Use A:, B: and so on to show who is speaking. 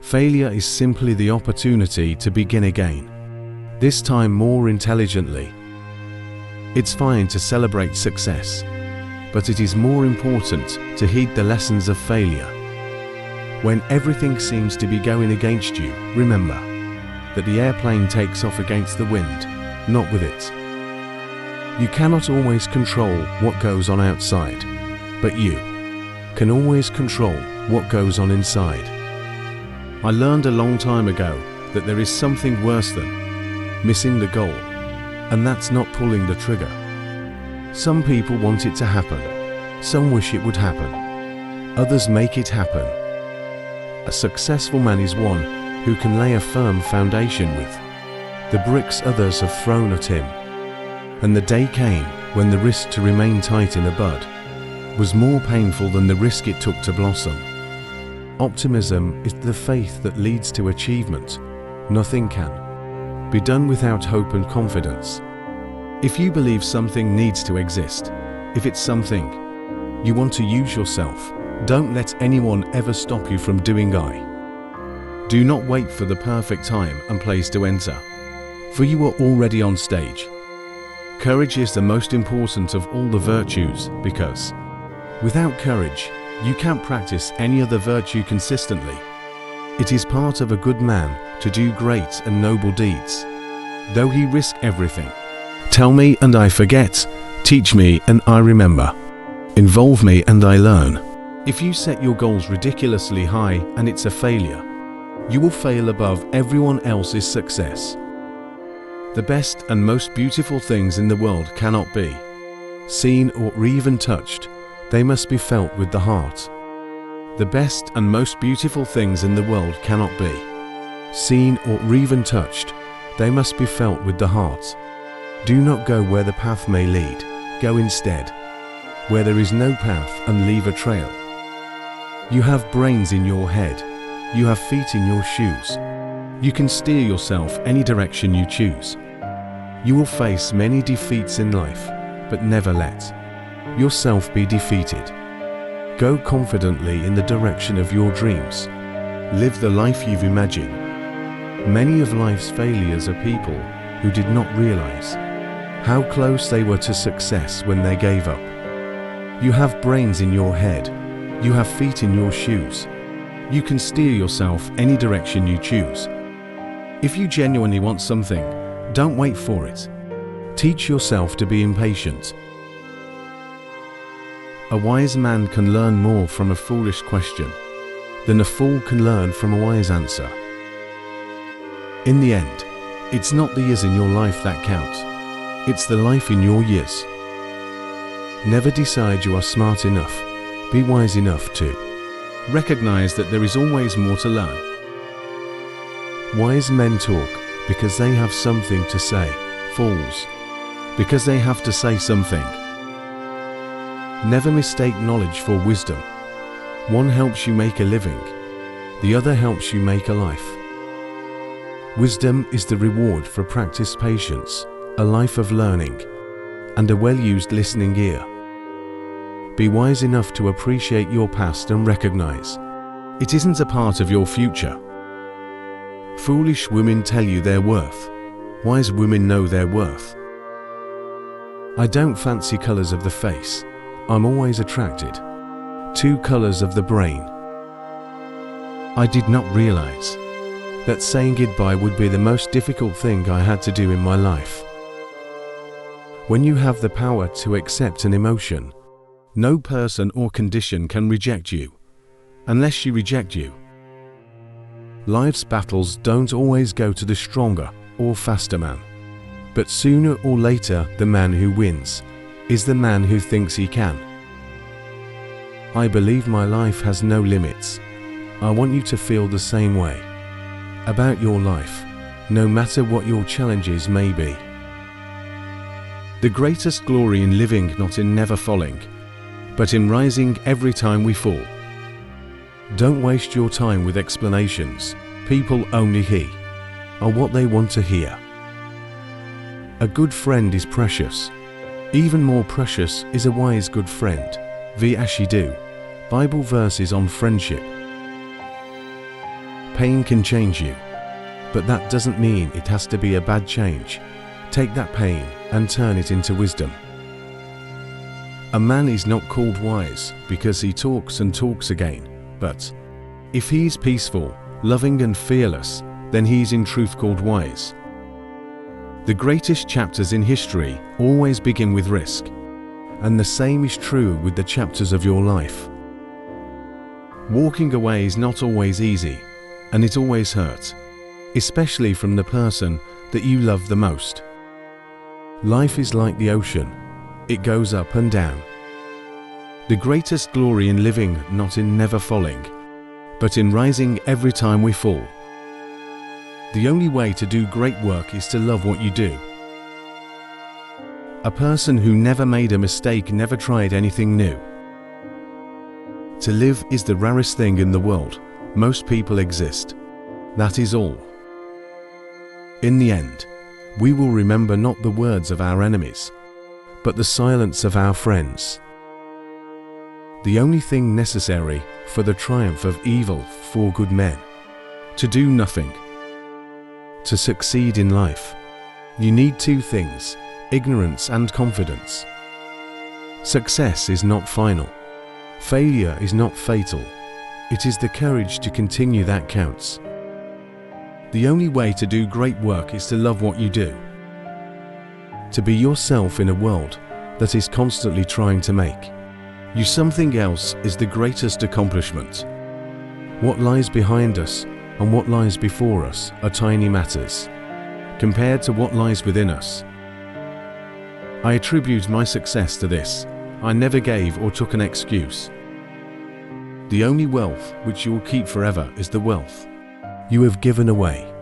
A: Failure is simply the opportunity to begin again, this time more intelligently. It's fine to celebrate success, but it is more important to heed the lessons of failure. When everything seems to be going against you, remember that the airplane takes off against the wind, not with it. You cannot always control what goes on outside, but you can always control what goes on inside. I learned a long time ago that there is something worse than missing the goal, and that's not pulling the trigger. Some people want it to happen, some wish it would happen, others make it happen. A successful man is one who can lay a firm foundation with the bricks others have thrown at him. And the day came when the risk to remain tight in a bud was more painful than the risk it took to blossom. Optimism is the faith that leads to achievement. Nothing can be done without hope and confidence. If you believe something needs to exist, if it's something you want to use yourself, don't let anyone ever stop you from doing. Do not wait for the perfect time and place to enter, for you are already on stage. Courage is the most important of all the virtues, because without courage, you can't practice any other virtue consistently. It is part of a good man to do great and noble deeds, though he risk everything. Tell me and I forget, teach me and I remember, involve me and I learn. If you set your goals ridiculously high and it's a failure, you will fail above everyone else's success. The best and most beautiful things in the world cannot be seen or even touched. They must be felt with the heart. The best and most beautiful things in the world cannot be seen or even touched. They must be felt with the heart. Do not go where the path may lead. Go instead where there is no path and leave a trail. You have brains in your head. You have feet in your shoes. You can steer yourself any direction you choose. You will face many defeats in life, but never let yourself be defeated. Go confidently in the direction of your dreams. Live the life you've imagined. Many of life's failures are people who did not realize how close they were to success when they gave up. You have brains in your head. You have feet in your shoes. You can steer yourself any direction you choose. If you genuinely want something, don't wait for it. Teach yourself to be impatient. A wise man can learn more from a foolish question than a fool can learn from a wise answer. In the end, it's not the years in your life that count. It's the life in your years. Never decide you are smart enough. Be wise enough to recognize that there is always more to learn. Wise men talk because they have something to say. Fools because they have to say something. Never mistake knowledge for wisdom. One helps you make a living, the other helps you make a life. Wisdom is the reward for practiced patience, a life of learning, and a well-used listening ear. Be wise enough to appreciate your past and recognize it isn't a part of your future. Foolish women tell you their worth. Wise women know their worth. I don't fancy colors of the face. I'm always attracted to colors of the brain. I did not realize that saying goodbye would be the most difficult thing I had to do in my life. When you have the power to accept an emotion, no person or condition can reject you, unless you reject you. Life's battles don't always go to the stronger or faster man, but sooner or later the man who wins is the man who thinks he can. I believe my life has no limits. I want you to feel the same way about your life, no matter what your challenges may be. The greatest glory in living, not in never falling, but in rising every time we fall. Don't waste your time with explanations. People only hear what they want to hear. A good friend is precious. Even more precious is a wise good friend. V. Ashidu, Bible verses on friendship. Pain can change you, but that doesn't mean it has to be a bad change. Take that pain and turn it into wisdom. A man is not called wise because he talks and talks again, but if he is peaceful, loving and fearless, then he is in truth called wise. The greatest chapters in history always begin with risk, and the same is true with the chapters of your life. Walking away is not always easy, and it always hurts, especially from the person that you love the most. Life is like the ocean. It goes up and down. The greatest glory in living, not in never falling, but in rising every time we fall. The only way to do great work is to love what you do. A person who never made a mistake never tried anything new. To live is the rarest thing in the world. Most people exist. That is all. In the end, we will remember not the words of our enemies, but the silence of our friends. The only thing necessary for the triumph of evil for good men, to do nothing. To succeed in life, you need two things, ignorance and confidence. Success is not final. Failure is not fatal. It is the courage to continue that counts. The only way to do great work is to love what you do. To be yourself in a world that is constantly trying to make you something else is the greatest accomplishment. What lies behind us and what lies before us are tiny matters compared to what lies within us. I attribute my success to this. I never gave or took an excuse. The only wealth which you will keep forever is the wealth you have given away.